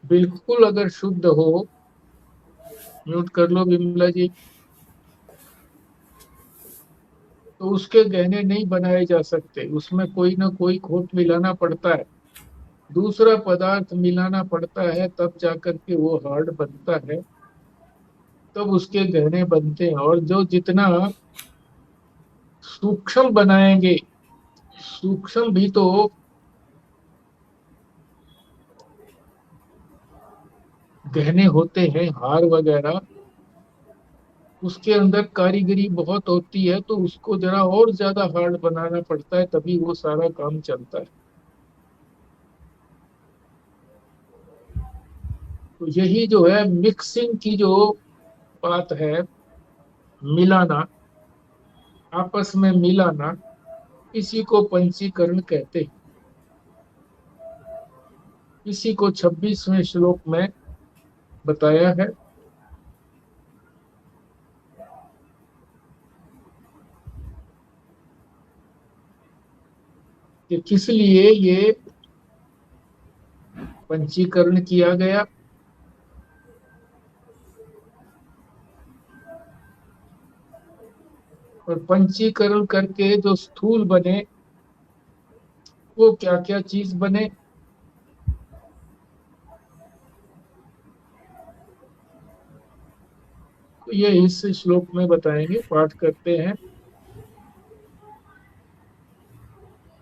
बिल्कुल अगर शुद्ध हो, म्यूट कर लो विमला जी, तो उसके गहने नहीं बनाए जा सकते, उसमें कोई ना कोई खोट मिलाना पड़ता है, दूसरा पदार्थ मिलाना पड़ता है, तब जाकर के वो हार्ड बनता है, तब उसके गहने बनते हैं। और जो जितना सूक्ष्म बनाएंगे, सूक्ष्म भी तो गहने होते हैं, हार वगैरह, उसके अंदर कारीगरी बहुत होती है, तो उसको जरा और ज्यादा हार्ड बनाना पड़ता है, तभी वो सारा काम चलता है। तो यही जो है मिक्सिंग की जो बात है, मिलाना, आपस में मिलाना, इसी को पंचीकरण कहते हैं। इसी को 26वें श्लोक में बताया है कि किस लिए ये पंचीकरण किया गया। और पंचीकरण करके जो स्थूल बने, वो क्या क्या चीज बने, तो ये इस श्लोक में बताएंगे, पाठ करते हैं।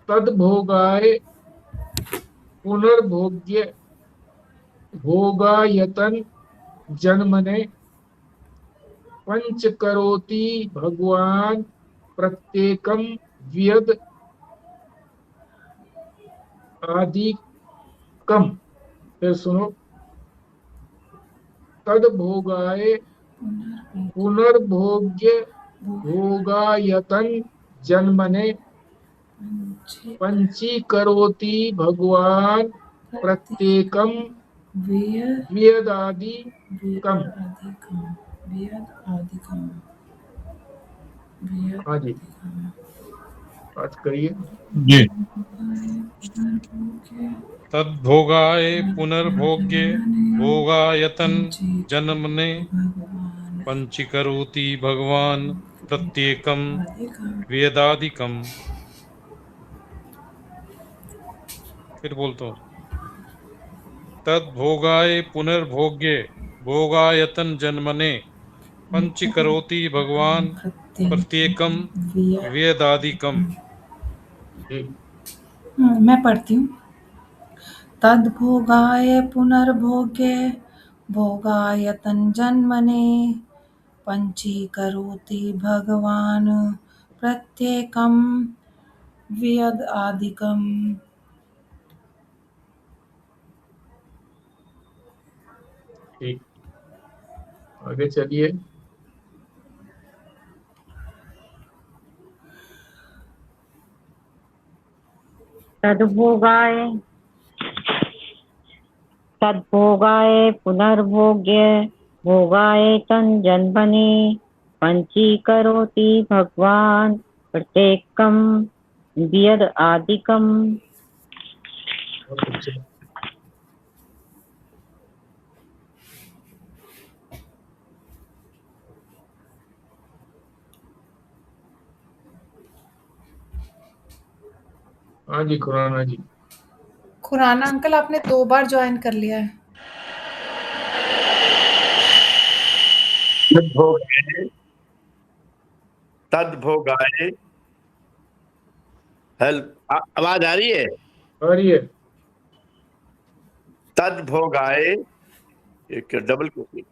तद्भोगाय पुनर्भोग्य भोगायतन जन्मने पंच करोति भगवान प्रत्येकम व्यद आदि कम। फिर सुनो। तद्भोगाय पुनर्भोग्य भोगायतन जन्मने पंचीकरोति भगवान प्रत्येकम व्यदादि कम। हाँ जी, बात करिए। जी। तद्भोगाय पुनर्भोग्य भोगायतन जन्मने पंचीकरोति भगवान प्रत्येकम वेदाधिकम। फिर बोलता हूँ। तद्भोगाय पुनर्भोग्य भोगायतन जन्मने पंचीकरोति भगवान प्रत्येकम वेदाधिकम। मैं पढ़ती हूँ। तद्भोगाय पुनर्भोग्य भोगायतन जन्मने पंचीकरोति भगवान प्रत्येकं व्यदादिकम्। ठीक, आगे चलिए। तद्भोगाय तद्भोगाय पुनर्भोग्य भोगाय तञ्जन्मने पञ्चीकरोति भगवान् प्रत्येकं व्यद आदिकम्। बहुत अच्छा। हाँ जी, खुराना जी। खुराना अंकल आपने 2 बार जॉइन कर लिया है। तद्भोगाय तद्भोगाय आवाज आ रही है? और ये तद्भोगाय एक डबल क्यों?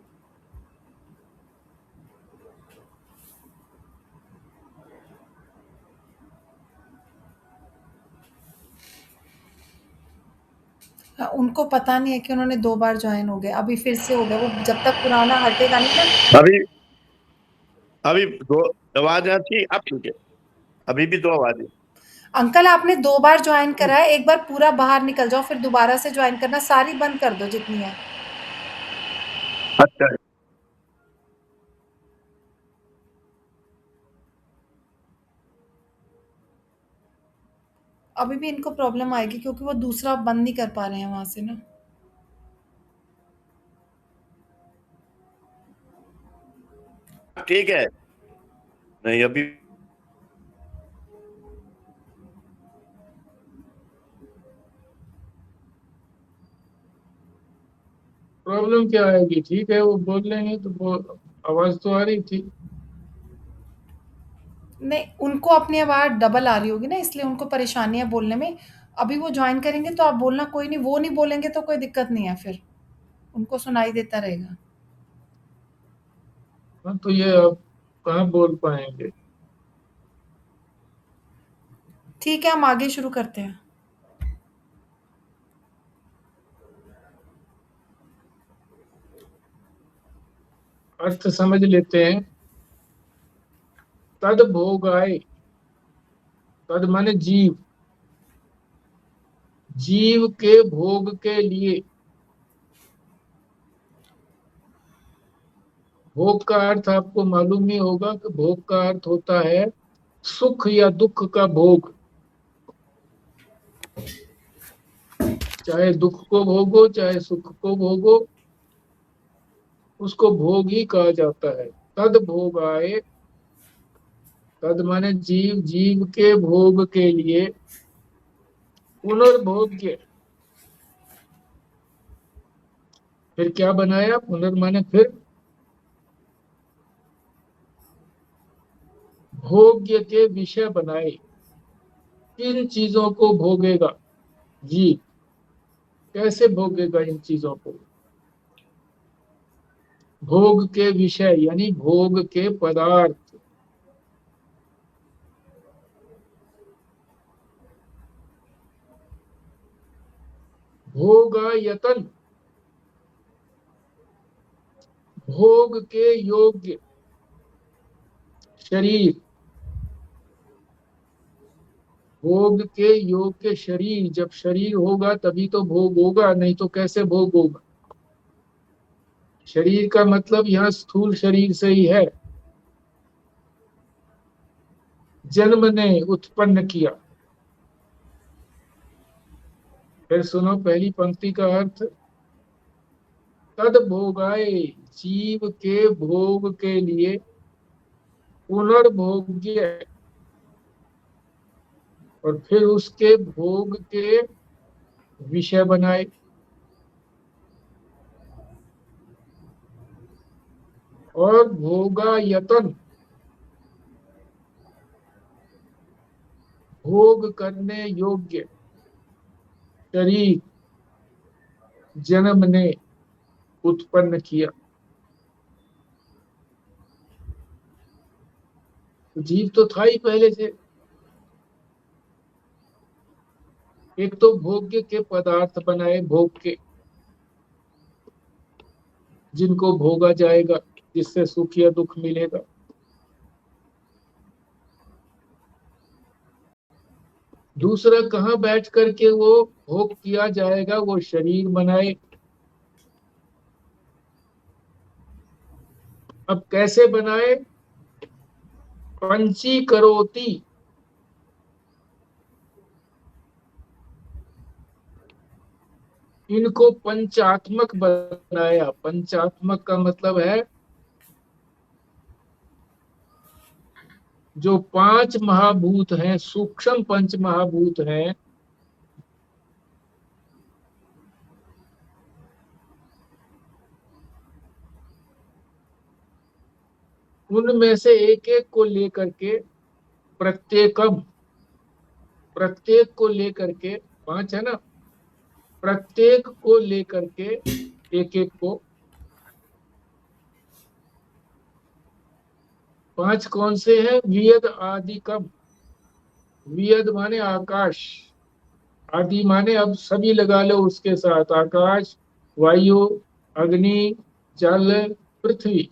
उनको पता नहीं है कि उन्होंने 2 बार जॉइन हो गए, अभी फिर से हो गया, वो जब तक पुराना हटेगा नहीं ना। अभी अभी दो आवाज आती, अब ठीक है। अभी भी दो आवाजें। अंकल आपने 2 बार जॉइन करा है, एक बार पूरा बाहर निकल जाओ, फिर दोबारा से जॉइन करना, सारी बंद कर दो जितनी है। अच्छा, अभी भी इनको प्रॉब्लम आएगी क्योंकि वो दूसरा बंद नहीं कर पा रहे हैं वहाँ से ना। ठीक है। नहीं अभी प्रॉब्लम क्या आएगी? ठीक है, वो बोल लेंगे तो वो आवाज तो आ रही थी। नहीं, उनको अपनी आवाज़ डबल आ रही होगी ना, इसलिए उनको परेशानी है बोलने में। अभी वो जॉइन करेंगे तो आप बोलना, कोई नहीं, वो नहीं बोलेंगे तो कोई दिक्कत नहीं है फिर, उनको सुनाई देता रहेगा। हाँ, तो ये अब कहाँ बोल पाएंगे? ठीक है, हम आगे शुरू करते हैं। अर्थ समझ लेते हैं। तद भोगाय, तद माने जीव, जीव के भोग के लिए। भोग का अर्थ आपको मालूम ही होगा कि भोग का अर्थ होता है सुख या दुख का भोग। चाहे दुख को भोगो चाहे सुख को भोगो, उसको भोग ही कहा जाता है। तद भोगाए, तद माने जीव, जीव के भोग के लिए। पुनर्भोग्य, फिर क्या बनाया? पुनर्माने फिर, भोग्य के विषय बनाए। किन चीजों को भोगेगा जीव? कैसे भोगेगा इन चीजों को? भोग के विषय यानी भोग के पदार्थ। भोगायतन, भोग के योग्य शरीर। भोग के योग्य शरीर, जब शरीर होगा तभी तो भोग होगा, नहीं तो कैसे भोग होगा? शरीर का मतलब यहाँ स्थूल शरीर से ही है। जन्म ने उत्पन्न किया। फिर सुनो पहली पंक्ति का अर्थ। तद भोगाए, जीव के भोग के लिए। पुनर्भोग्य, और फिर उसके भोग के विषय बनाए। और भोगायतन, भोग करने योग्य शरीर जन्म ने उत्पन्न किया। तो जीव तो था ही पहले से। एक तो भोग्य के पदार्थ बनाए, भोग के, जिनको भोगा जाएगा, जिससे सुख या दुख मिलेगा। दूसरा, कहाँ बैठ करके वो भोग किया जाएगा? वो शरीर बनाए। अब कैसे बनाए? पंचीकरोति, इनको पंचात्मक बनाया। पंचात्मक का मतलब है जो पांच महाभूत हैं, सूक्ष्म पंच महाभूत हैं, उनमें से एक एक को लेकर के, प्रत्येकम, प्रत्येक को लेकर के, पांच है ना, प्रत्येक को लेकर के, एक एक को। पांच कौन से हैं? वियद आदि कम। वियद माने आकाश, आदि माने अब सभी लगा लो उसके साथ, आकाश, वायु, अग्नि, जल, पृथ्वी।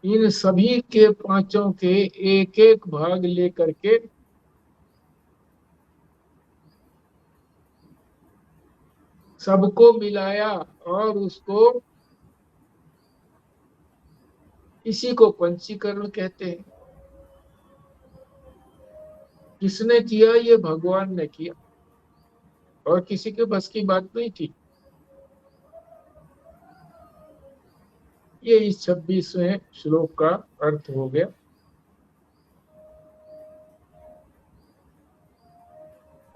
इन सभी के पांचों के एक एक भाग लेकर के सबको मिलाया, और उसको, इसी को पंचीकरण कहते हैं। किसने किया? ये भगवान ने किया, और किसी के बस की बात नहीं थी। ये इस 26वें श्लोक का अर्थ हो गया।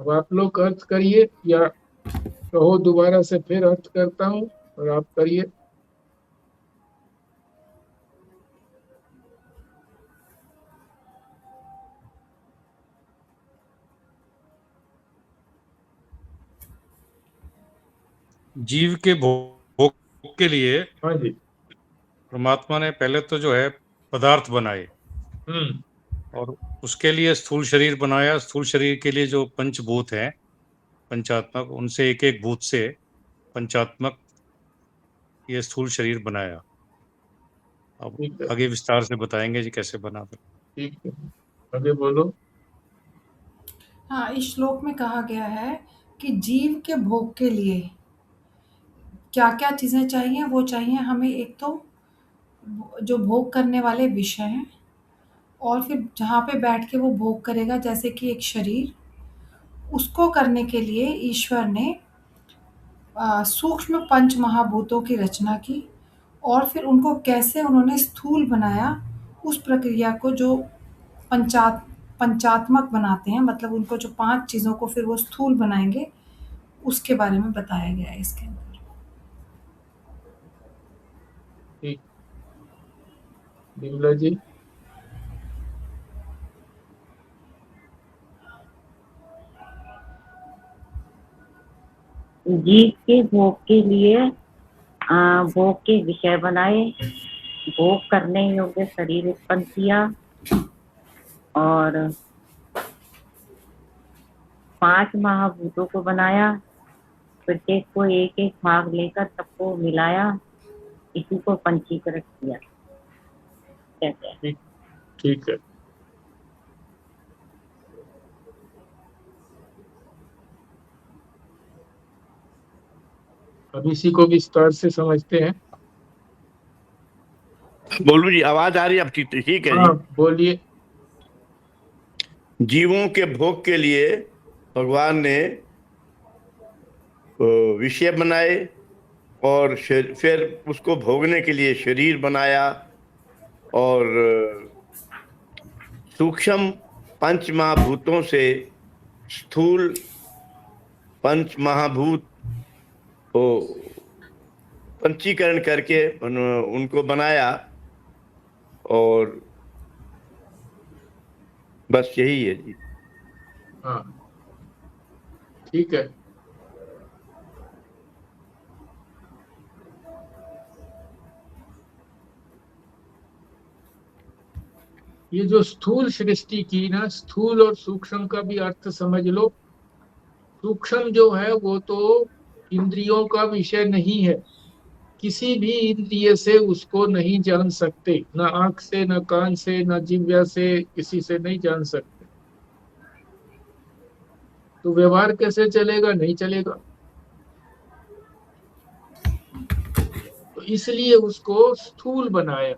अब आप लोग अर्थ करिए, या कहो दोबारा से फिर अर्थ करता हूं और आप करिए। जीव के भोग के लिए हाँ जी। परमात्मा ने पहले तो जो है पदार्थ बनाए, और उसके लिए स्थूल शरीर बनाया। स्थूल शरीर के लिए जो पंचभूत हैं, पंचात्मक, उनसे एक एक भूत से पंचात्मक ये स्थूल शरीर बनाया। अब ठीक है, आगे विस्तार से बताएंगे जी कैसे बना। ठीक है, आगे बोलो। हाँ, इस श्लोक में कहा गया है कि जीव के भोग के लिए क्या-क्या चीज़ें चाहिए, वो चाहिए हमें एक तो जो भोग करने वाले विषय हैं, और फिर जहाँ पे बैठ के वो भोग करेगा जैसे कि एक शरीर, उसको करने के लिए ईश्वर ने सूक्ष्म पंच महाभूतों की रचना की, और फिर उनको कैसे उन्होंने स्थूल बनाया, उस प्रक्रिया को जो पंचात्मक बनाते हैं, मतलब उनको जो 5 चीज़ों को फिर वो स्थूल बनाएँगे, उसके बारे में बताया गया है इसके अंदर। ठीक, बिमला जी। जीव के भोग के लिए भोग के विषय बनाए, भोग करने योग्य शरीर उत्पन्न किया, और 5 महाभूतों को बनाया, प्रत्येक को एक एक भाग लेकर सबको मिलाया, इसी को पंचीकृत किया कहते हैं। ठीक, ठीक है। अब इसी को विस्तार से समझते हैं। बोलू जी, आवाज आ रही है आपकी? ठीक है हाँ, जी। बोलिए। जीवों के भोग के लिए भगवान ने विषय बनाए, और फिर उसको भोगने के लिए शरीर बनाया, और सूक्ष्म पंच महाभूतों से स्थूल पंच महाभूत को पंचीकरण करके उनको बनाया, और बस यही है जी। हाँ, ठीक है। ये जो स्थूल सृष्टि की ना, स्थूल और सूक्ष्म का भी अर्थ समझ लो। सूक्ष्म जो है वो तो इंद्रियों का विषय नहीं है, किसी भी इंद्रिय से उसको नहीं जान सकते, ना आंख से, ना कान से, ना जिह्वा से, किसी से नहीं जान सकते। तो व्यवहार कैसे चलेगा? नहीं चलेगा। तो इसलिए उसको स्थूल बनाया।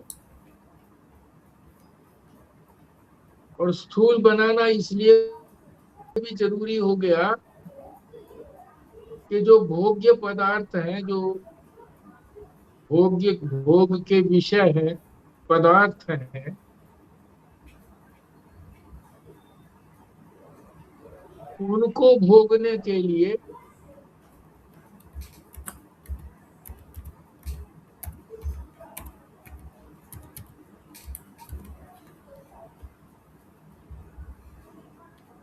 और स्थूल बनाना इसलिए भी जरूरी हो गया कि जो भोग्य पदार्थ हैं, जो भोग्य भोग के विषय हैं, पदार्थ हैं, उनको भोगने के लिए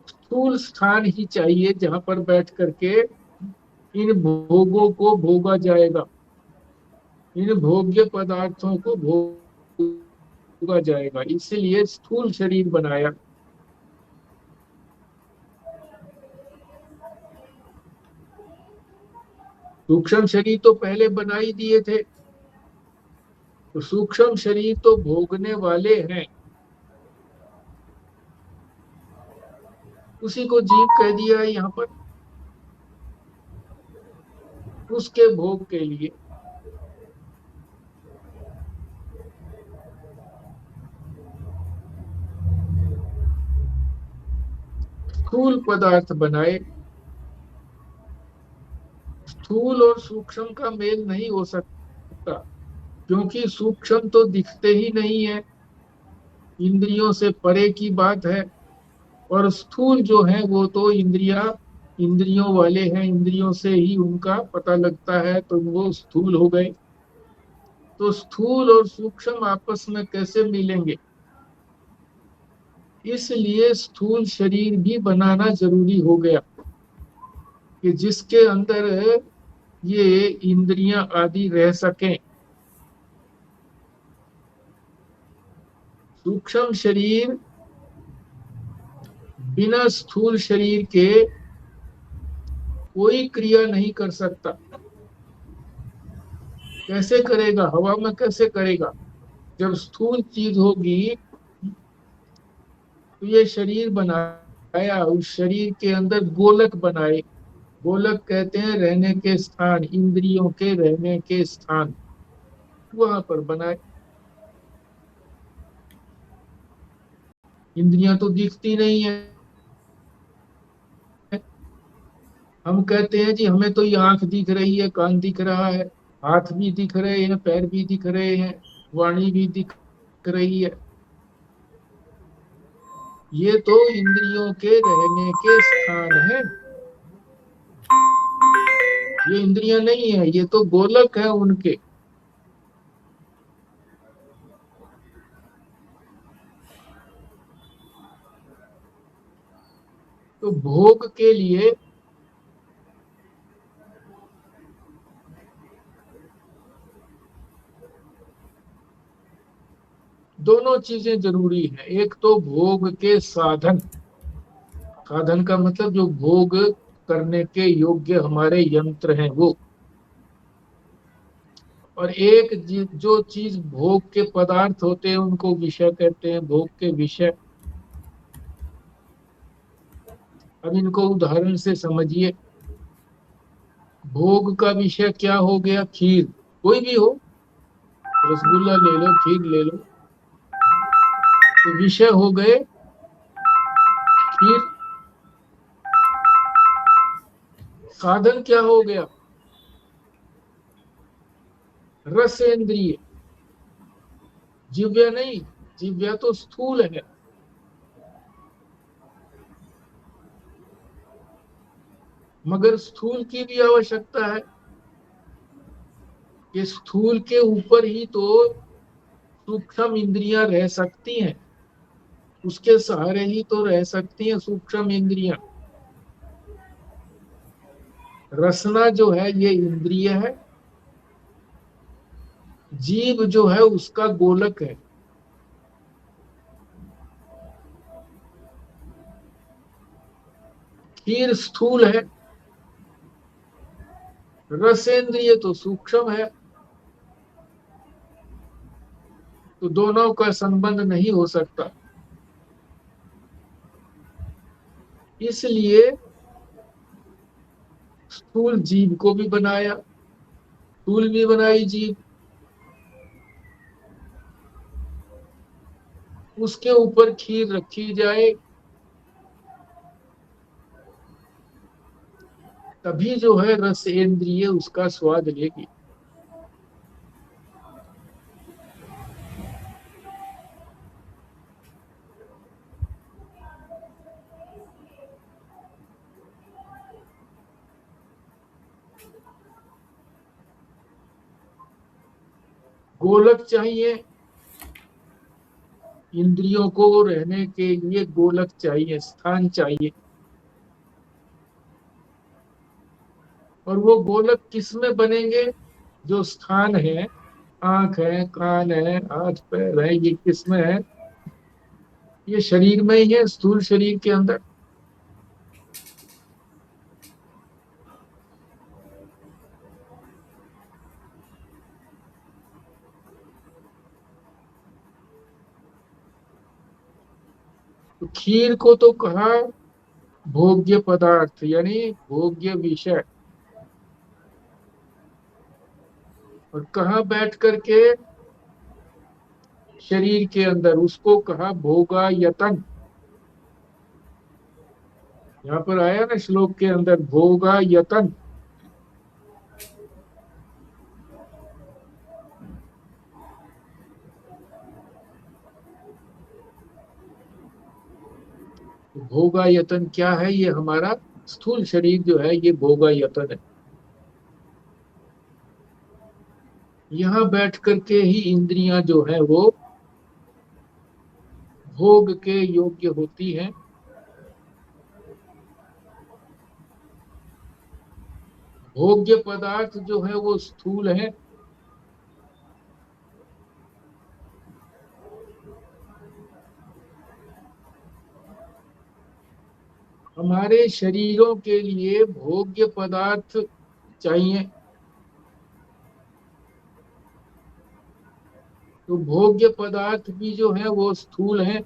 स्थूल स्थान ही चाहिए जहां पर बैठ करके इन भोगों को भोगा जाएगा, इन भोग्य पदार्थों को भोगा जाएगा। इसलिए स्थूल शरीर बनाया। सूक्ष्म शरीर तो पहले बना ही दिए थे, तो सूक्ष्म शरीर तो भोगने वाले हैं, उसी को जीव कह दिया है यहाँ पर, उसके भोग के लिए स्थूल पदार्थ बनाए। स्थूल और सूक्ष्म का मेल नहीं हो सकता, क्योंकि सूक्ष्म तो दिखते ही नहीं है, इंद्रियों से परे की बात है। और स्थूल जो है वो तो इंद्रियों वाले हैं, इंद्रियों से ही उनका पता लगता है, तो वो स्थूल हो गए। तो स्थूल और सूक्ष्म आपस में कैसे मिलेंगे? इसलिए स्थूल शरीर भी बनाना जरूरी हो गया कि जिसके अंदर ये इंद्रियां आदि रह सकें। सूक्ष्म शरीर बिना स्थूल शरीर के कोई क्रिया नहीं कर सकता। कैसे करेगा? हवा में कैसे करेगा? जब स्थूल चीज होगी तो ये शरीर बनाया, उस शरीर के अंदर गोलक बनाए। गोलक कहते हैं रहने के स्थान, इंद्रियों के रहने के स्थान, वहां पर बनाए। इंद्रियां तो दिखती नहीं है। हम कहते हैं जी हमें तो ये आंख दिख रही है, कान दिख रहा है, हाथ भी दिख रहे हैं, पैर भी दिख रहे हैं, वाणी भी दिख रही है। ये तो इंद्रियों के रहने के स्थान है, ये इंद्रियां नहीं है, ये तो गोलक है उनके। तो भोग के लिए दोनों चीजें जरूरी है। एक तो भोग के साधन, साधन का मतलब जो भोग करने के योग्य हमारे यंत्र हैं वो। और एक जो चीज भोग के पदार्थ होते हैं उनको विषय कहते हैं, भोग के विषय। अब इनको उदाहरण से समझिए। भोग का विषय क्या हो गया? खीर, कोई भी हो, रसगुल्ला ले लो, खीर ले लो, तो विषय हो गए खीर। साधन क्या हो गया? रसेंद्रिय, जिव्या नहीं, जिव्या तो स्थूल है। मगर स्थूल की भी आवश्यकता है। ये स्थूल के ऊपर ही तो सूक्ष्म इंद्रियां रह सकती हैं, उसके सहारे ही तो रह सकती हैं सूक्ष्म इंद्रियां। रसना जो है ये इंद्रिय है, जीव जो है उसका गोलक है। खीर स्थूल है, रसेंद्रिय तो सूक्ष्म है। तो दोनों का संबंध नहीं हो सकता। इसलिए स्थूल जीव को भी बनाया, स्थूल भी बनाई जीव, उसके ऊपर खीर रखी जाए, तभी जो है रस इंद्रिय उसका स्वाद लेगी। गोलक चाहिए, इंद्रियों को रहने के लिए गोलक चाहिए, स्थान चाहिए। और वो गोलक किस में बनेंगे? जो स्थान है, आंख है, कान है, हाथ पैर है, ये किस में है? ये शरीर में ही है, स्थूल शरीर के अंदर। तो खीर को तो कहा भोग्य पदार्थ, यानी भोग्य विषय। और कहा बैठ करके? शरीर के अंदर, उसको कहा भोगायतन। यहाँ पर आया ना श्लोक के अंदर, भोगायतन। भोगायतन क्या है? ये हमारा स्थूल शरीर जो है ये भोगायतन है। यहाँ बैठ करके ही इंद्रियां जो है वो भोग के योग्य होती हैं। भोग्य पदार्थ जो है वो स्थूल है। हमारे शरीरों के लिए भोग्य पदार्थ चाहिए, तो भोग्य पदार्थ भी जो है वो स्थूल है,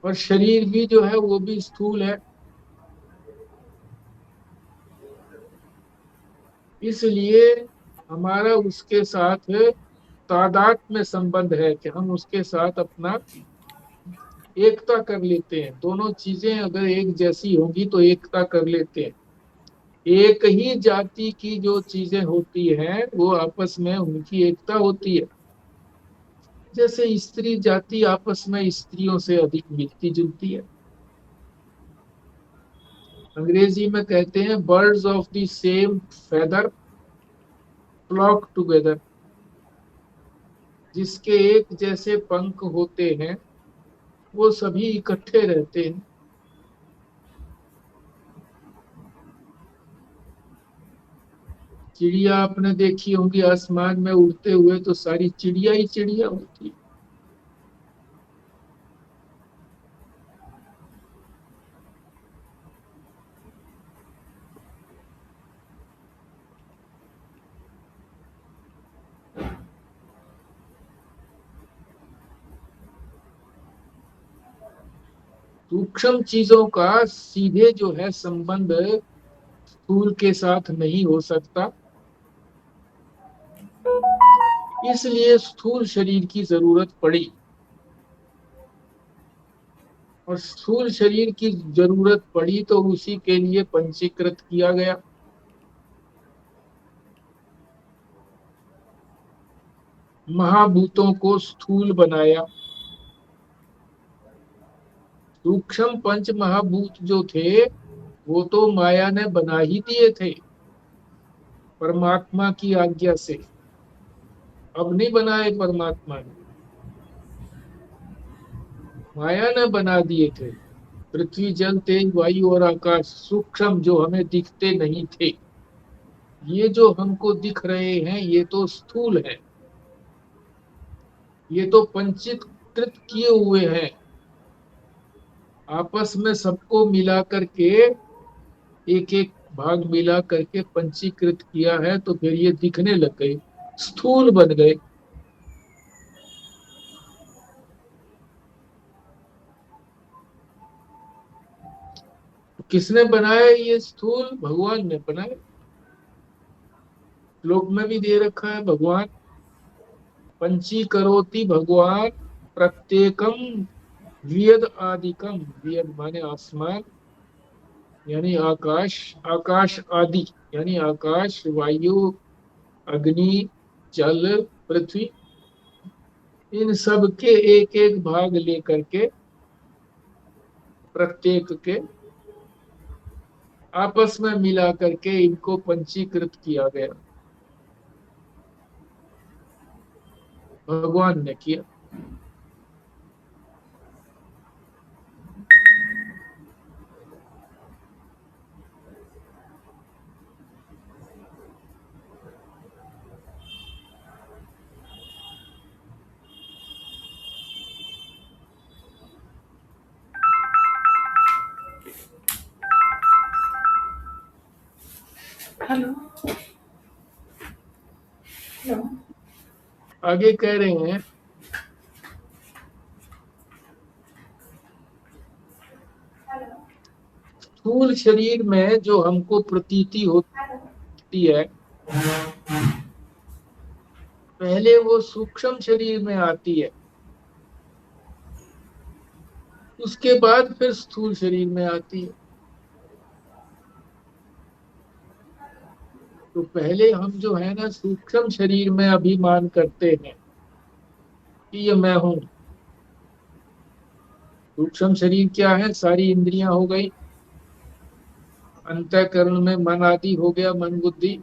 और शरीर भी जो है वो भी स्थूल है। इसलिए हमारा उसके साथ तादात्म्य में संबंध है कि हम उसके साथ अपना एकता कर लेते हैं। दोनों चीजें अगर एक जैसी होंगी तो एकता कर लेते हैं। एक ही जाति की जो चीजें होती हैं वो आपस में उनकी एकता होती है। जैसे स्त्री जाति आपस में स्त्रियों से अधिक मिलती जुलती है। अंग्रेजी में कहते हैं birds of the same feather flock together. जिसके एक जैसे पंख होते हैं वो सभी इकट्ठे रहते हैं। चिड़िया आपने देखी होंगी आसमान में उड़ते हुए, तो सारी चिड़िया ही चिड़िया होती है। सूक्ष्म चीजों का सीधे जो है संबंध स्थूल के साथ नहीं हो सकता, इसलिए स्थूल शरीर की जरूरत पड़ी। और स्थूल शरीर की जरूरत पड़ी तो उसी के लिए पंचीकृत किया गया। महाभूतों को स्थूल बनाया। सूक्ष्म पंच महाभूत जो थे वो तो माया ने बना ही दिए थे परमात्मा की आज्ञा से। अब नहीं बनाए परमात्मा ने, माया ने बना दिए थे। पृथ्वी जल तेज वायु और आकाश सूक्ष्म जो हमें दिखते नहीं थे, ये जो हमको दिख रहे हैं ये तो स्थूल है। ये तो पंचीकृत किए हुए हैं। आपस में सबको मिला करके एक एक भाग मिला करके पंचीकृत किया है, तो फिर ये दिखने लग गए, स्थूल बन गए। किसने बनाया ये स्थूल? भगवान ने बनाया। श्लोक में भी दे रखा है, भगवान पंचीकरोति भगवान प्रत्येकम वियद आदिकम। वियद माने आसमान यानी आकाश, आकाश आदि यानी आकाश, वायु, अग्नि, जल, पृथ्वी, इन सब के एक एक भाग लेकर के प्रत्येक के आपस में मिला करके इनको पंचीकृत किया गया। भगवान ने किया। Hello hello. आगे कह रहे हैं स्थूल शरीर में जो हमको प्रतीति होती है, पहले वो सूक्ष्म शरीर में आती है, उसके बाद फिर स्थूल शरीर में आती है। तो पहले हम जो है ना सूक्ष्म शरीर में अभिमान करते हैं कि ये मैं हूं। सूक्ष्म शरीर क्या है? सारी इंद्रियां हो गई, अंतःकरण में मन आदि हो गया, मन बुद्धि।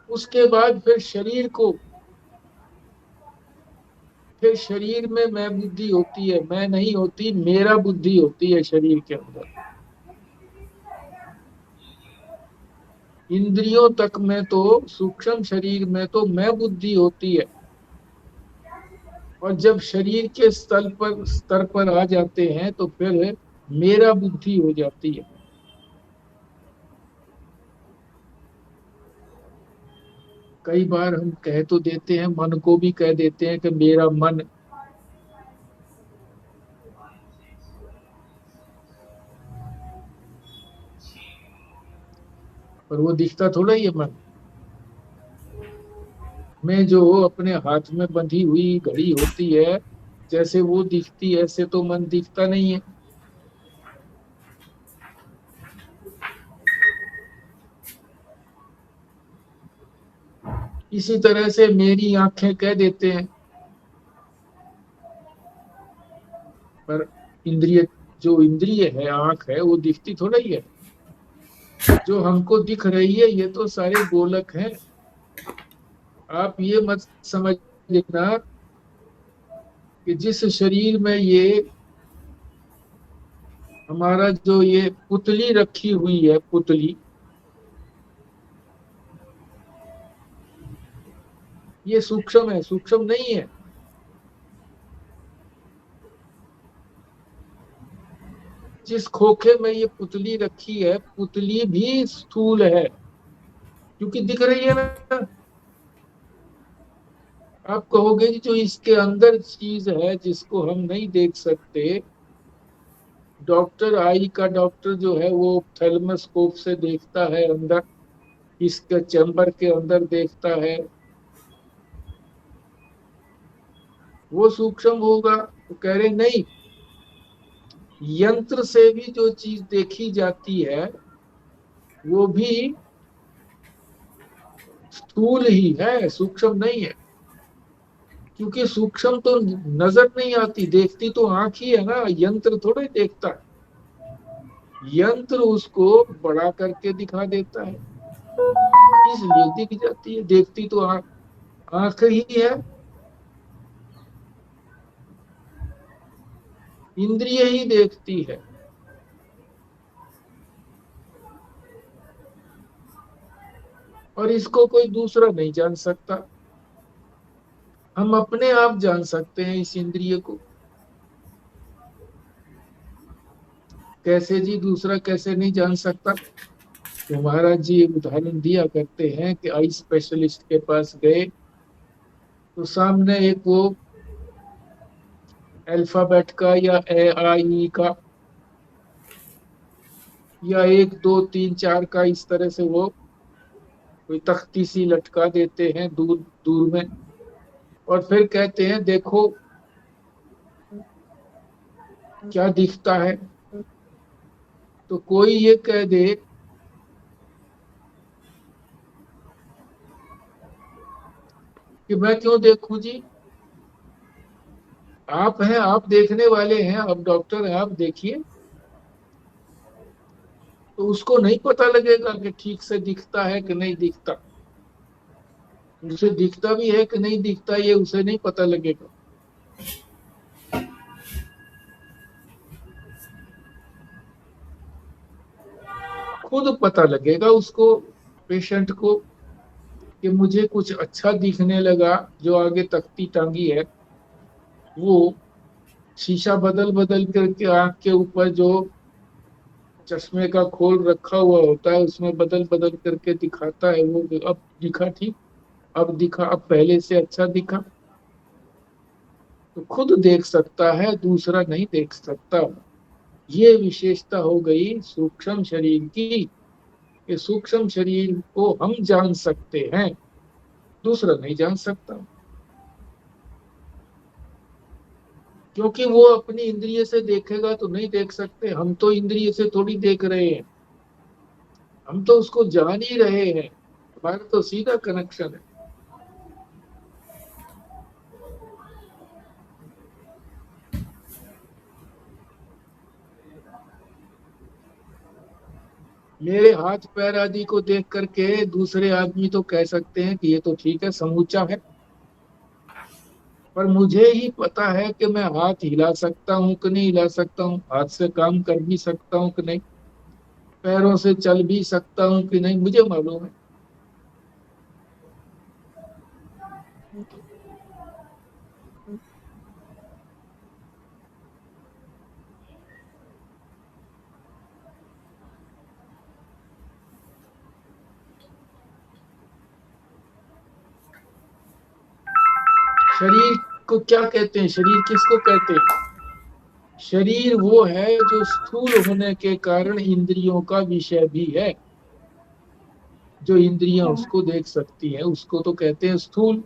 उसके बाद फिर शरीर में मैं बुद्धि होती है, मैं नहीं होती, मेरा बुद्धि होती है शरीर के अंदर। इंद्रियों तक में तो, सूक्ष्म शरीर में तो मैं बुद्धि होती है, और जब शरीर के स्तर पर आ जाते हैं तो फिर मेरा बुद्धि हो जाती है। कई बार हम कह तो देते हैं, मन को भी कह देते हैं कि मेरा मन, पर वो दिखता थोड़ा ही है मन में। जो अपने हाथ में बंधी हुई घड़ी होती है, जैसे वो दिखती है, ऐसे तो मन दिखता नहीं है। इसी तरह से मेरी आंखें कह देते हैं, पर इंद्रिय है, आंख है, वो दिखती थोड़ा ही है। जो हमको दिख रही है ये तो सारे गोलक हैं। आप ये मत समझना कि जिस शरीर में ये हमारा जो ये पुतली रखी हुई है, पुतली, ये सूक्ष्म है, सूक्ष्म नहीं है। जिस खोखे में ये पुतली रखी है, पुतली भी स्थूल है, क्योंकि दिख रही है ना। आप कहोगे कि जो इसके अंदर चीज है जिसको हम नहीं देख सकते, आई का डॉक्टर जो है वो थैलेमोस्कोप से देखता है अंदर, इसके चैम्बर के अंदर देखता है, वो सूक्ष्म होगा। तो कह रहे नहीं, यंत्र से भी जो चीज देखी जाती है वो भी स्थूल ही है, सूक्ष्म नहीं है। क्योंकि सूक्ष्म तो नजर नहीं आती, देखती तो आंख ही है ना, यंत्र थोड़े देखता है। यंत्र उसको बड़ा करके दिखा देता है, इसलिए दिख जाती है। देखती तो आंख ही है, इंद्रिय ही देखती है। और इसको कोई दूसरा नहीं जान सकता, हम अपने आप जान सकते हैं इस इंद्रिय को। कैसे जी? दूसरा कैसे नहीं जान सकता? तो महाराज जी एक उदाहरण दिया करते हैं कि आई स्पेशलिस्ट के पास गए तो सामने एक वो अल्फाबेट का या ए आई ई का या 1 2 3 4 का इस तरह से वो कोई तख्ती सी लटका देते हैं दूर दूर में, और फिर कहते हैं देखो क्या दिखता है। तो कोई ये कह दे कि मैं क्यों देखूं जी, आप हैं, आप देखने वाले हैं, आप डॉक्टर हैं, आप देखिए। तो उसको नहीं पता लगेगा कि ठीक से दिखता है कि नहीं दिखता, उसे दिखता भी है कि नहीं दिखता, ये उसे नहीं पता लगेगा। खुद पता लगेगा उसको, पेशेंट को, कि मुझे कुछ अच्छा दिखने लगा। जो आगे तख्ती टांगी है वो शीशा बदल बदल करके आंख के ऊपर जो चश्मे का खोल रखा हुआ होता है उसमें बदल बदल करके दिखाता है। वो अब दिखा ठीक, अब दिखा, अब पहले से अच्छा दिखा। तो खुद देख सकता है, दूसरा नहीं देख सकता। ये विशेषता हो गई सूक्ष्म शरीर की, कि सूक्ष्म शरीर को हम जान सकते हैं, दूसरा नहीं जान सकता। क्योंकि वो अपनी इंद्रिय से देखेगा तो नहीं देख सकते, हम तो इंद्रिय से थोड़ी देख रहे हैं, हम तो उसको जान ही रहे हैं, हमारा तो सीधा कनेक्शन है। मेरे हाथ पैर आदि को देख करके दूसरे आदमी तो कह सकते हैं कि ये तो ठीक है, समूचा है, पर मुझे ही पता है कि मैं हाथ हिला सकता हूँ कि नहीं हिला सकता हूँ, हाथ से काम कर भी सकता हूँ कि नहीं, पैरों से चल भी सकता हूँ कि नहीं, मुझे मालूम है। शरीर को क्या कहते हैं, शरीर किसको कहते हैं? शरीर वो है जो स्थूल होने के कारण इंद्रियों का विषय भी है, जो इंद्रियां उसको देख सकती हैं उसको तो कहते हैं स्थूल।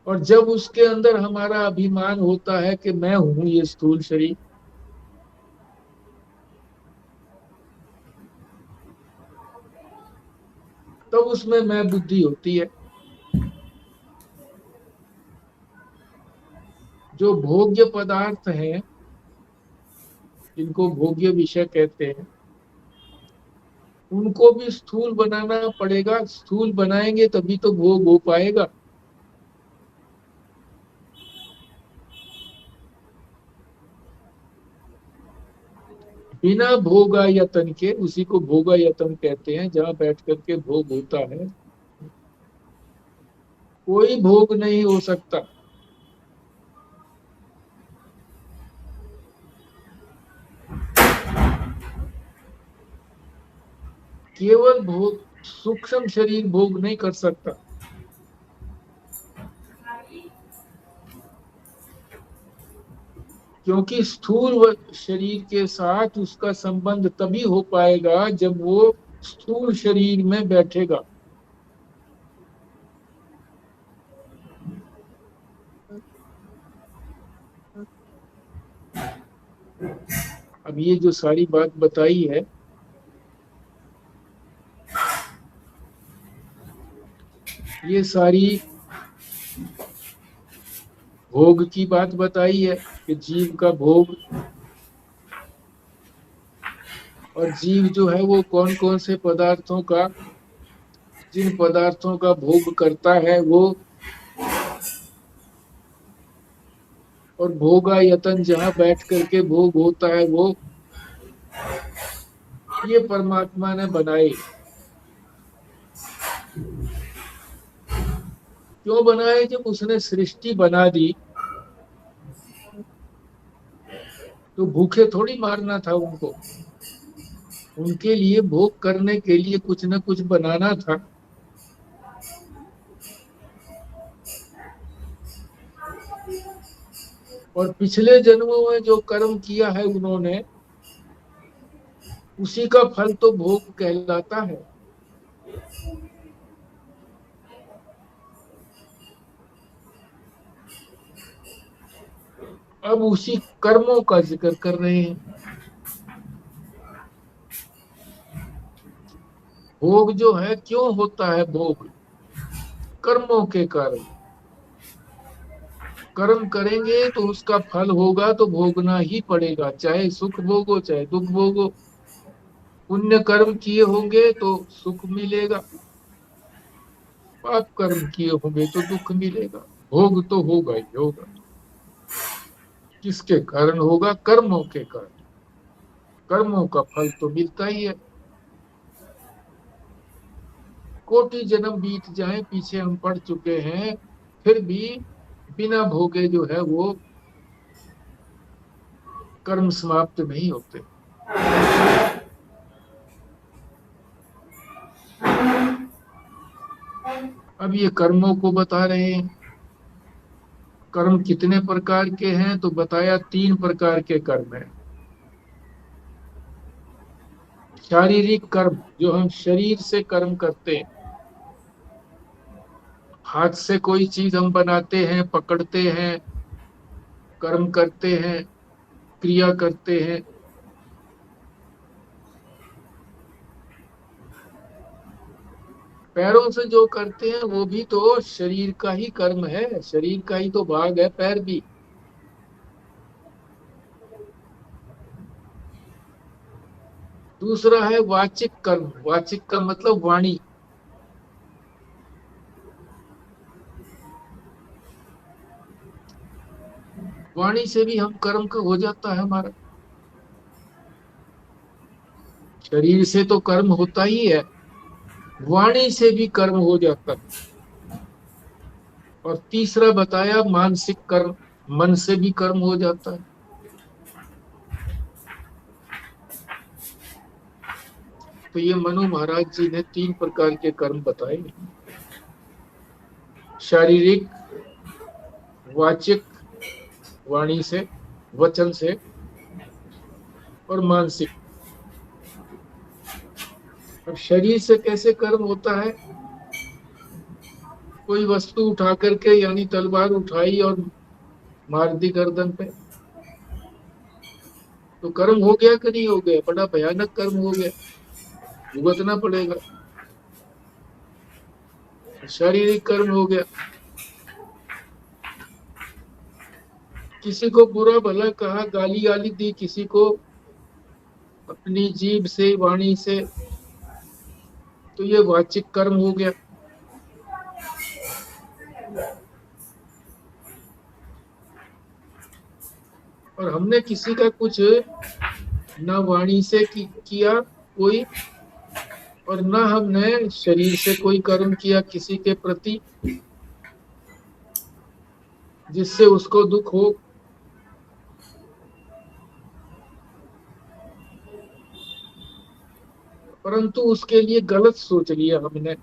और जब उसके अंदर हमारा अभिमान होता है कि मैं हूं ये स्थूल शरीर, तब उसमें मैं बुद्धि होती है। जो भोग्य पदार्थ हैं, जिनको भोग्य विषय कहते हैं, उनको भी स्थूल बनाना पड़ेगा, स्थूल बनाएंगे तभी तो भोग हो पाएगा। बिना भोगायतन के, उसी को भोगायतन कहते हैं, जहां बैठ करके भोग होता है, कोई भोग नहीं हो सकता। केवल भोग, सूक्ष्म शरीर भोग नहीं कर सकता, क्योंकि स्थूल शरीर के साथ उसका संबंध तभी हो पाएगा जब वो स्थूल शरीर में बैठेगा। अब ये जो सारी बात बताई है, ये सारी भोग की बात बताई है कि जीव का भोग, और जीव जो है वो कौन कौन से पदार्थों का, जिन पदार्थों का भोग करता है वो, और भोगायतन जहां बैठ करके भोग होता है वो, ये परमात्मा ने बनाए। क्यों बनाए? जब उसने सृष्टि बना दी तो भूखे थोड़ी मारना था उनको, उनके लिए भोग करने के लिए कुछ न कुछ बनाना था। और पिछले जन्मों में जो कर्म किया है उन्होंने, उसी का फल तो भोग कहलाता है। अब उसी कर्मों का जिक्र कर रहे हैं। भोग जो है, क्यों होता है भोग? कर्मों के कारण। कर्म करेंगे तो उसका फल होगा, तो भोगना ही पड़ेगा, चाहे सुख भोगो चाहे दुख भोगो। पुण्य कर्म किए होंगे तो सुख मिलेगा, पाप कर्म किए होंगे तो दुख मिलेगा। भोग तो होगा ही होगा। किसके कारण होगा? कर्मों के कारण। कर्मों का फल तो मिलता ही है। कोटि जन्म बीत जाए, पीछे हम पढ़ चुके हैं, फिर भी बिना भोगे जो है वो कर्म समाप्त नहीं होते। अब ये कर्मों को बता रहे हैं। कर्म कितने प्रकार के हैं? तो बताया 3 प्रकार के कर्म हैं। शारीरिक कर्म, जो हम शरीर से कर्म करते हैं, हाथ से कोई चीज हम बनाते हैं, पकड़ते हैं, कर्म करते हैं, क्रिया करते हैं। पैरों से जो करते हैं वो भी तो शरीर का ही कर्म है, शरीर का ही तो भाग है पैर भी। दूसरा है वाचिक कर्म। वाचिक का मतलब वाणी। वाणी से भी हम कर्म का हो जाता है हमारा। शरीर से तो कर्म होता ही है, वाणी से भी कर्म हो जाता है। और तीसरा बताया मानसिक कर्म, मन से भी कर्म हो जाता है। तो ये मनु महाराज जी ने 3 प्रकार के कर्म बताए। शारीरिक, वाचिक वाणी से, वचन से, और मानसिक। अब शरीर से कैसे कर्म होता है? कोई वस्तु उठा करके, यानी तलवार उठाई और मार दी गर्दन पे, तो कर्म हो गया कि नहीं हो गया? बड़ा भयानक कर्म हो गया, भुगतना पड़ेगा। शारीरिक कर्म हो गया। किसी को बुरा भला कहा, गाली गाली दी किसी को अपनी जीभ से, वाणी से, तो ये वाचिक कर्म हो गया। और हमने किसी का कुछ ना वाणी से किया कोई, और ना हमने शरीर से कोई कर्म किया किसी के प्रति जिससे उसको दुख हो। परंतु उसके लिए गलत सोच लिया हमने।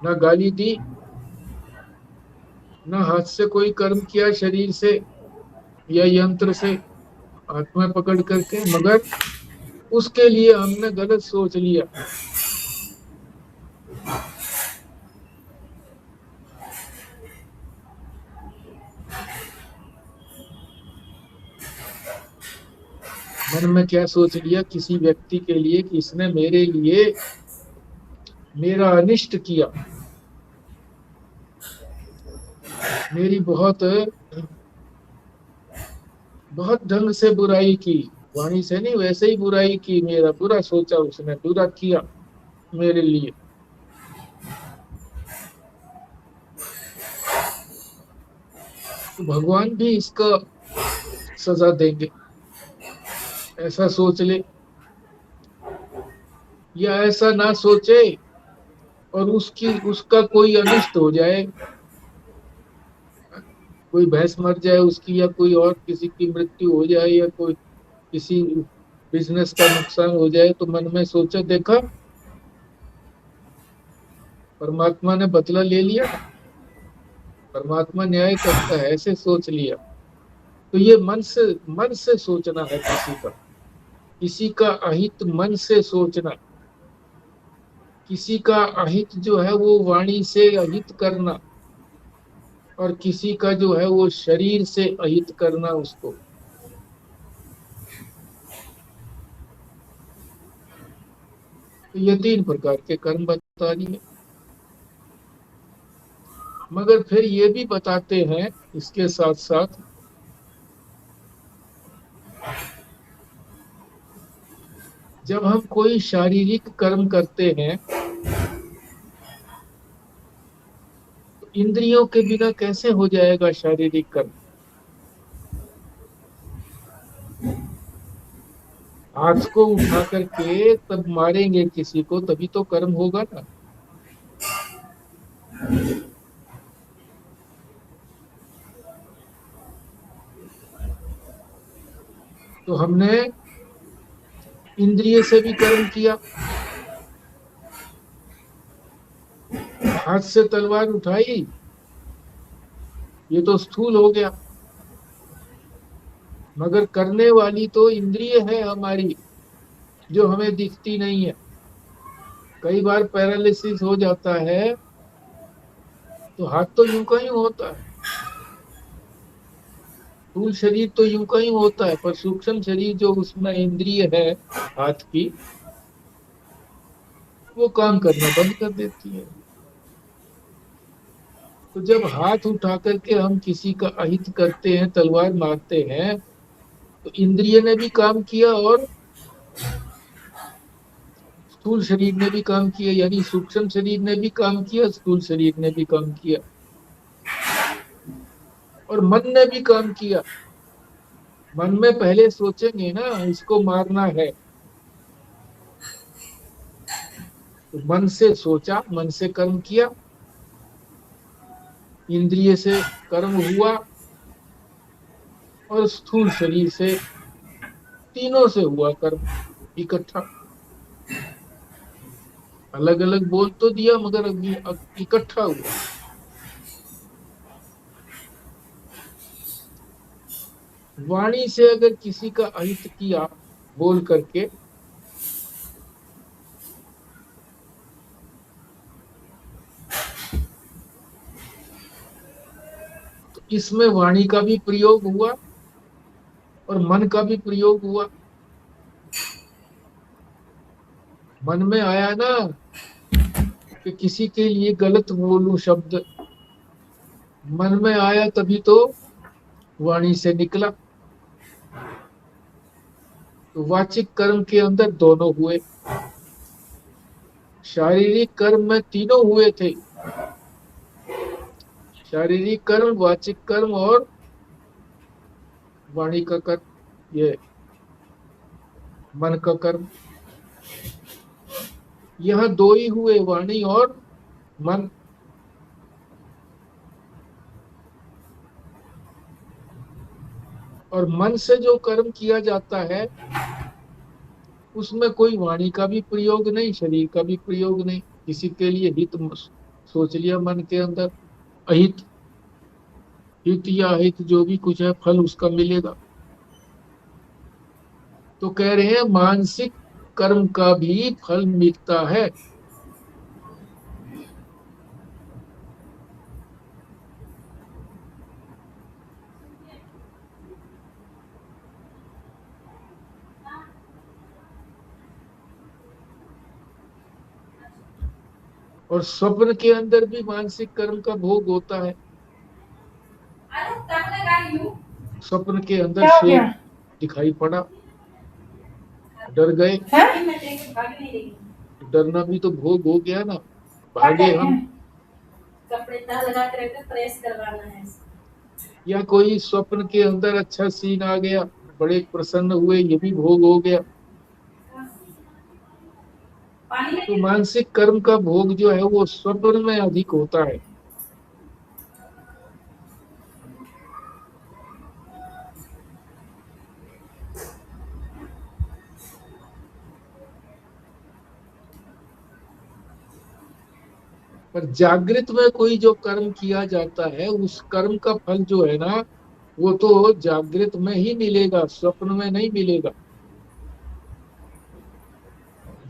ना गाली दी, ना हाथ से कोई कर्म किया शरीर से या यंत्र से हाथ में पकड़ करके, मगर उसके लिए हमने गलत सोच लिया। मन में क्या सोच लिया किसी व्यक्ति के लिए कि इसने मेरे लिए मेरा अनिष्ट किया, मेरी बहुत बहुत ढंग से बुराई की, वाणी से नहीं वैसे ही बुराई की, मेरा बुरा सोचा, उसने बुरा किया मेरे लिए। तो भगवान भी इसका सजा देंगे, ऐसा सोच ले। या ऐसा ना सोचे और उसका कोई अनिष्ट हो जाए, कोई भैंस मर जाए उसकी, या कोई और किसी की मृत्यु हो जाए, या कोई किसी बिजनेस का नुकसान हो जाए, तो मन में सोचे देखा परमात्मा ने बदला ले लिया, परमात्मा न्याय करता है, ऐसे सोच लिया। तो ये मन से सोचना है किसी का अहित मन से सोचना। किसी का अहित जो है वो वाणी से अहित करना, और किसी का जो है वो शरीर से अहित करना उसको। तो ये 3 प्रकार के कर्म बता दिए। मगर फिर ये भी बताते हैं इसके साथ साथ, जब हम कोई शारीरिक कर्म करते हैं तो इंद्रियों के बिना कैसे हो जाएगा शारीरिक कर्म? हाथ को उठा करके तब मारेंगे किसी को, तभी तो कर्म होगा ना। तो हमने इंद्रिय से भी कर्म किया, हाथ से तलवार उठाई ये तो स्थूल हो गया। मगर करने वाली तो इंद्रिय है हमारी, जो हमें दिखती नहीं है। कई बार पैरालिसिस हो जाता है तो हाथ तो यूं का यूं होता है, स्थूल शरीर तो यूं का यूं होता है, पर सूक्ष्म शरीर जो उसमें इंद्रिय है हाथ की, वो काम करना बंद कर देती है। तो जब हाथ उठा करके हम किसी का अहित करते हैं, तलवार मारते हैं, तो इंद्रिय ने भी काम किया और स्थूल शरीर ने भी काम किया, यानी सूक्ष्म शरीर ने भी काम किया, स्थूल शरीर ने भी काम किया, और मन ने भी काम किया। मन में पहले सोचेंगे ना इसको मारना है, तो मन से सोचा, मन से कर्म किया, इंद्रिय से कर्म हुआ, और स्थूल शरीर से, तीनों से हुआ कर्म इकट्ठा। अलग अलग बोल तो दिया मगर इकट्ठा हुआ। वाणी से अगर किसी का अहित किया बोल करके, तो इसमें वाणी का भी प्रयोग हुआ और मन का भी प्रयोग हुआ। मन में आया ना कि किसी के लिए गलत बोलूं शब्द, मन में आया तभी तो वाणी से निकला। तो वाचिक कर्म के अंदर दोनों हुए, शारीरिक कर्म में तीनों हुए थे, शारीरिक कर्म, वाचिक कर्म और वाणी का कर्म, ये मन का कर्म। यह दो ही हुए, वाणी और मन। और मन से जो कर्म किया जाता है उसमें कोई वाणी का भी प्रयोग नहीं, शरीर का भी प्रयोग नहीं। किसी के लिए हित सोच लिया मन के अंदर, अहित, हित या अहित जो भी कुछ है फल उसका मिलेगा। तो कह रहे हैं मानसिक कर्म का भी फल मिलता है। और स्वप्न के अंदर भी मानसिक कर्म का भोग होता है। स्वप्न के अंदर क्या हो शेर गया दिखाई पड़ा, डर गए, है? डरना भी तो भोग हो गया ना, क्या भागे कह रहे हम। हैं? कपड़े तह लगा के रखते, प्रेस करवाना है। या कोई स्वप्न के अंदर अच्छा सीन आ गया, बड़े प्रसन्न हुए, ये भी भोग हो गया। तो मानसिक कर्म का भोग जो है वो स्वप्न में अधिक होता है। पर जागृत में कोई जो कर्म किया जाता है उस कर्म का फल जो है ना वो तो जागृत में ही मिलेगा, स्वप्न में नहीं मिलेगा।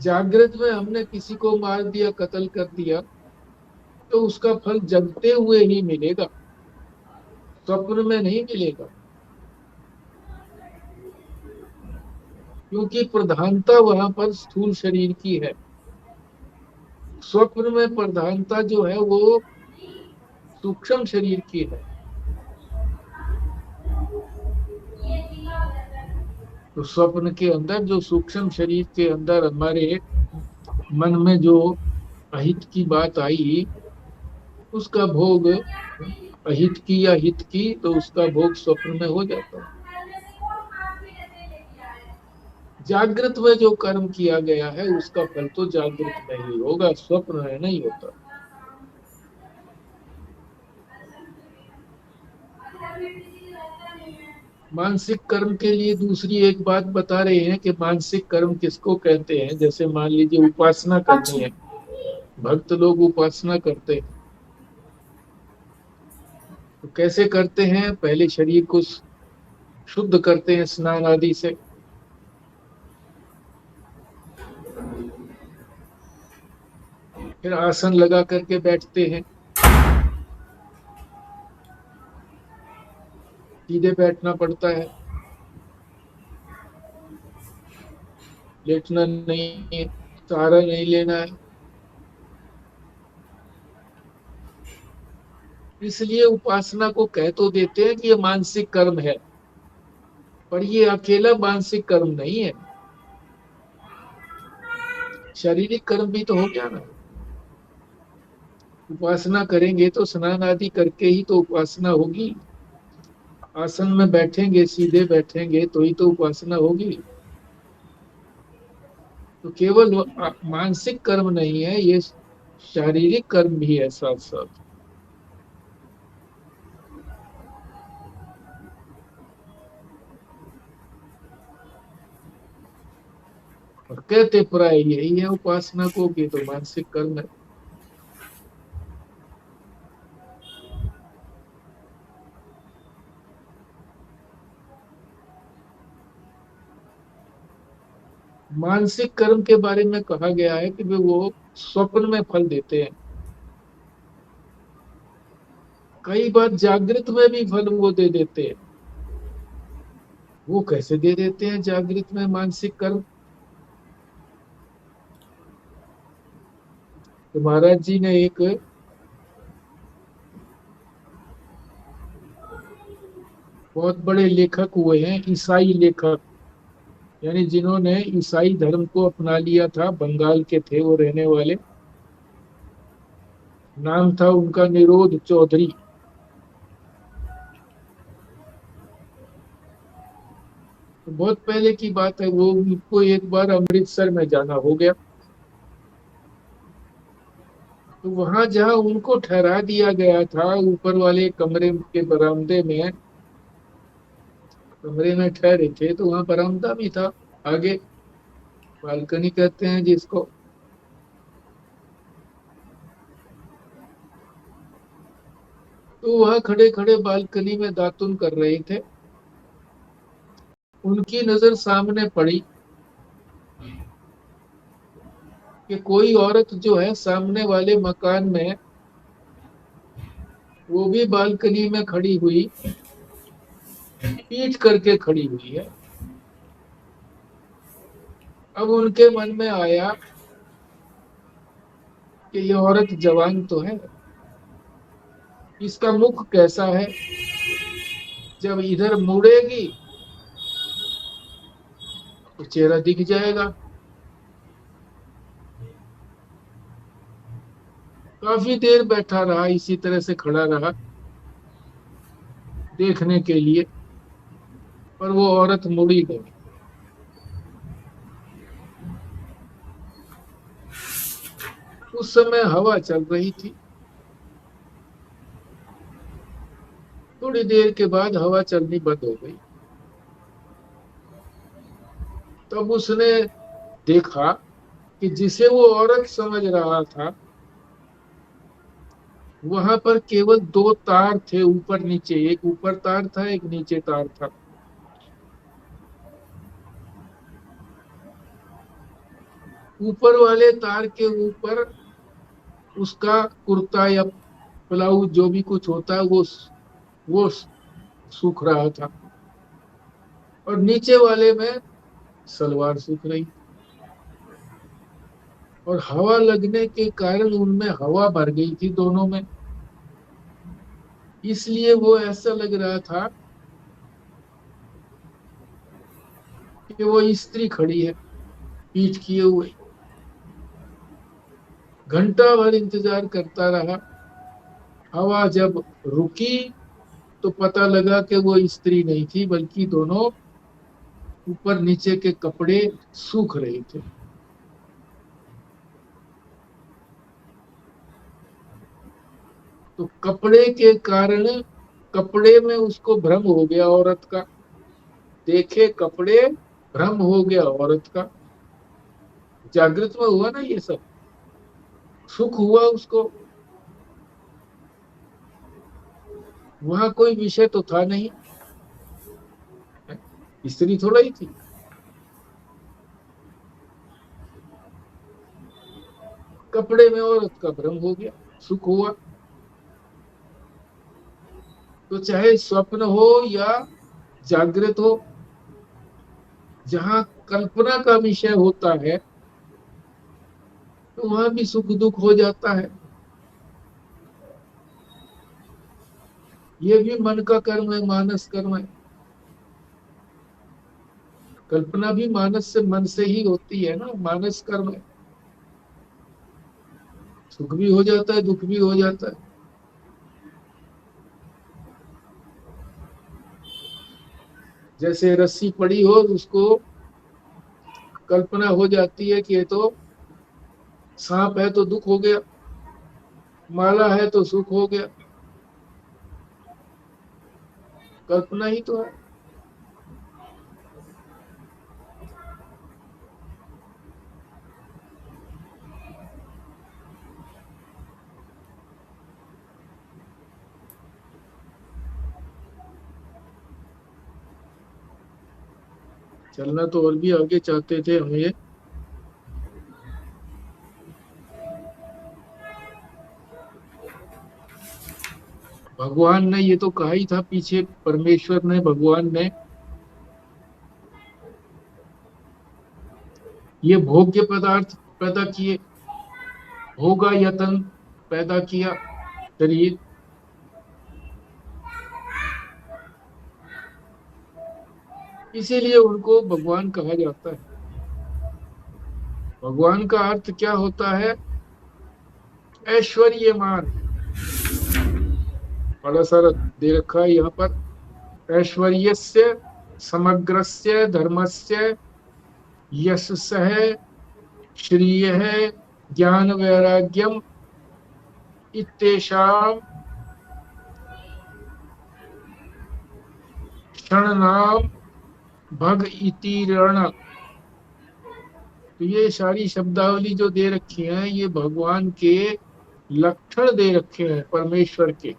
जागृत में हमने किसी को मार दिया, कत्ल कर दिया, तो उसका फल जगते हुए ही मिलेगा, स्वप्न में नहीं मिलेगा। क्योंकि प्रधानता वहां पर स्थूल शरीर की है। स्वप्न में प्रधानता जो है वो सूक्ष्म शरीर की है। तो स्वप्न के अंदर जो सूक्ष्म शरीर के अंदर हमारे मन में जो अहित की बात आई, उसका भोग, अहित की या हित की, तो उसका भोग स्वप्न में हो जाता है। जागृत में जो कर्म किया गया है उसका फल तो जागृत में ही होगा, स्वप्न में नहीं होता। मानसिक कर्म के लिए दूसरी एक बात बता रहे हैं कि मानसिक कर्म किसको कहते हैं। जैसे मान लीजिए उपासना करनी है, भक्त लोग उपासना करते हैं, तो कैसे करते हैं? पहले शरीर को शुद्ध करते हैं स्नान आदि से, फिर आसन लगा करके बैठते हैं। सीधे बैठना पड़ता है, लेटना नहीं है, सहारा नहीं लेना है। इसलिए उपासना को कह तो देते हैं कि ये मानसिक कर्म है, पर ये अकेला मानसिक कर्म नहीं है, शारीरिक कर्म भी तो हो गया ना। उपासना करेंगे तो स्नान आदि करके ही तो उपासना होगी। आसन में बैठेंगे, सीधे बैठेंगे तो ही तो उपासना होगी। तो केवल मानसिक कर्म नहीं है, ये शारीरिक कर्म भी है साथ साथ। और कहते प्राय यही है उपासना को कि तो मानसिक कर्म है। मानसिक कर्म के बारे में कहा गया है कि वे वो स्वप्न में फल देते हैं। कई बार जागृत में भी फल वो दे देते हैं। वो कैसे दे देते हैं जागृत में मानसिक कर्म? तो महाराज जी ने एक बहुत बड़े लेखक हुए हैं, ईसाई लेखक, यानी जिन्होंने ईसाई धर्म को अपना लिया था, बंगाल के थे वो रहने वाले। नाम था उनका निरोध चौधरी। तो बहुत पहले की बात है, वो उनको एक बार अमृतसर में जाना हो गया। तो वहां जहां उनको ठहरा दिया गया था, ऊपर वाले कमरे के बरामदे में, कमरे में ठहरे थे, तो वहां बरामदा भी था आगे, बालकनी कहते हैं जिसको। तो वहां खड़े खड़े बालकनी में दातुन कर रहे थे। उनकी नजर सामने पड़ी कि कोई औरत जो है सामने वाले मकान में, वो भी बालकनी में खड़ी हुई, पीठ करके खड़ी हुई है। अब उनके मन में आया कि ये औरत जवान तो है, इसका मुख कैसा है, जब इधर मुड़ेगी तो चेहरा दिख जाएगा। काफी देर बैठा रहा, इसी तरह से खड़ा रहा देखने के लिए, पर वो औरत मुड़ी गई। उस समय हवा चल रही थी। थोड़ी देर के बाद हवा चलनी बंद हो गई। तब उसने देखा कि जिसे वो औरत समझ रहा था, वहां पर केवल दो तार थे ऊपर नीचे, एक ऊपर तार था, एक नीचे तार था। ऊपर वाले तार के ऊपर उसका कुर्ता या ब्लाउज जो भी कुछ होता है वो सूख रहा था, और नीचे वाले में सलवार सूख रही। और हवा लगने के कारण उनमें हवा भर गई थी दोनों में, इसलिए वो ऐसा लग रहा था कि वो स्त्री खड़ी है पीठ किए हुए। घंटा भर इंतजार करता रहा। हवा जब रुकी तो पता लगा कि वो स्त्री नहीं थी, बल्कि दोनों ऊपर नीचे के कपड़े सूख रहे थे। तो कपड़े के कारण, कपड़े में उसको भ्रम हो गया औरत का, देखे कपड़े, भ्रम हो गया औरत का। जागृत में हुआ ना ये सब, सुख हुआ उसको। वहां कोई विषय तो था नहीं, स्त्री थोड़ा ही थी। कपड़े में औरत का भ्रम हो गया, सुख हुआ। तो चाहे स्वप्न हो या जागृत हो, जहां कल्पना का विषय होता है तो वहां भी सुख दुख हो जाता है। ये भी मन का कर्म है, मानस कर्म है। कल्पना भी मानस से, मन से ही होती है ना, मानस कर्म है। सुख भी हो जाता है, दुख भी हो जाता है। जैसे रस्सी पड़ी हो, उसको कल्पना हो जाती है कि ये तो सांप है तो दुख हो गया, माला है तो सुख हो गया। कल्पना ही तो है। चलना तो और भी आगे चाहते थे हम ये। भगवान ने ये तो कहा ही था पीछे, परमेश्वर ने, भगवान ने ये भोग्य पदार्थ पैदा किए, भोगा यतन पैदा किया शरीर। इसीलिए उनको भगवान कहा जाता है। भगवान का अर्थ क्या होता है? ऐश्वर्यमान। बड़ा सारा दे रखा है यहाँ पर। ऐश्वर्यस्य समग्रस्य धर्मस्य यशसः श्रियः ज्ञान वैराग्यम इत्येषां क्षणनाम भग इति रण। तो ये सारी शब्दावली जो दे रखी है, ये भगवान के लक्षण दे रखे हैं परमेश्वर के,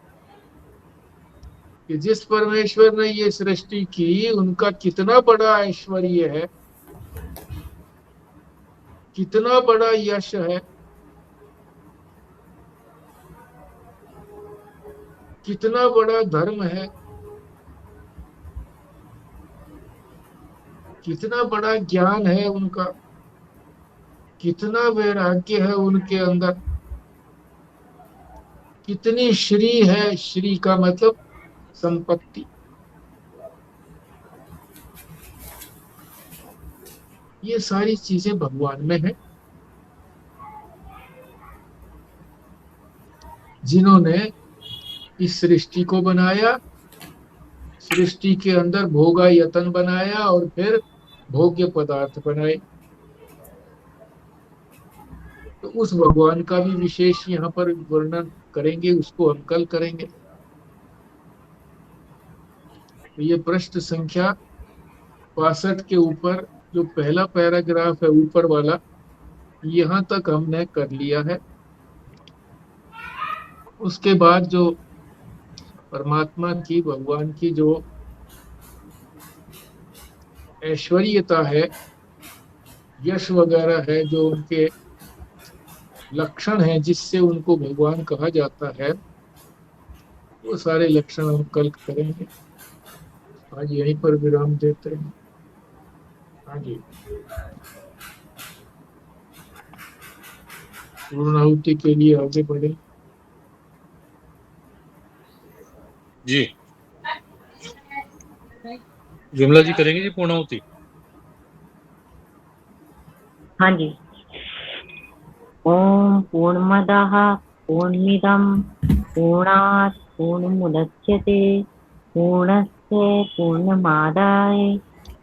कि जिस परमेश्वर ने ये सृष्टि की, उनका कितना बड़ा ऐश्वर्य है, कितना बड़ा यश है, कितना बड़ा धर्म है, कितना बड़ा ज्ञान है उनका, कितना वैराग्य है उनके अंदर, कितनी श्री है। श्री का मतलब संपत्ति। ये सारी चीजें भगवान में है, जिन्होंने इस सृष्टि को बनाया, सृष्टि के अंदर भोगा यतन बनाया और फिर भोग्य पदार्थ बनाए। तो उस भगवान का भी विशेष यहाँ पर वर्णन करेंगे, उसको हम कल करेंगे। तो ये पृष्ठ संख्या 65 के ऊपर जो पहला पैराग्राफ है ऊपर वाला, यहाँ तक हमने कर लिया है। उसके बाद जो परमात्मा की, भगवान की जो ऐश्वर्यता है, यश वगैरह है, जो उनके लक्षण हैं जिससे उनको भगवान कहा जाता है, वो सारे लक्षण हम कल करेंगे। आज यहीं पर विराम देते हैं। हाँ जी, पूर्णाहुति के लिए आगे बढ़े जी। विमला जी करेंगे जी पूर्णाहुति? हाँ जी। ओम पूर्णमदः पूर्णमिदं पूर्णात् पूर्णमुदच्यते पूर्णस्य पूर्णमादाय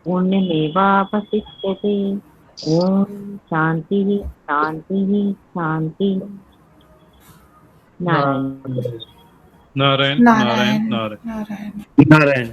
पूर्णमेवावशिष्यते। ओम शांति शांति शांति। नारायण नारायण नारायण नारायण। नारायण। नारायण।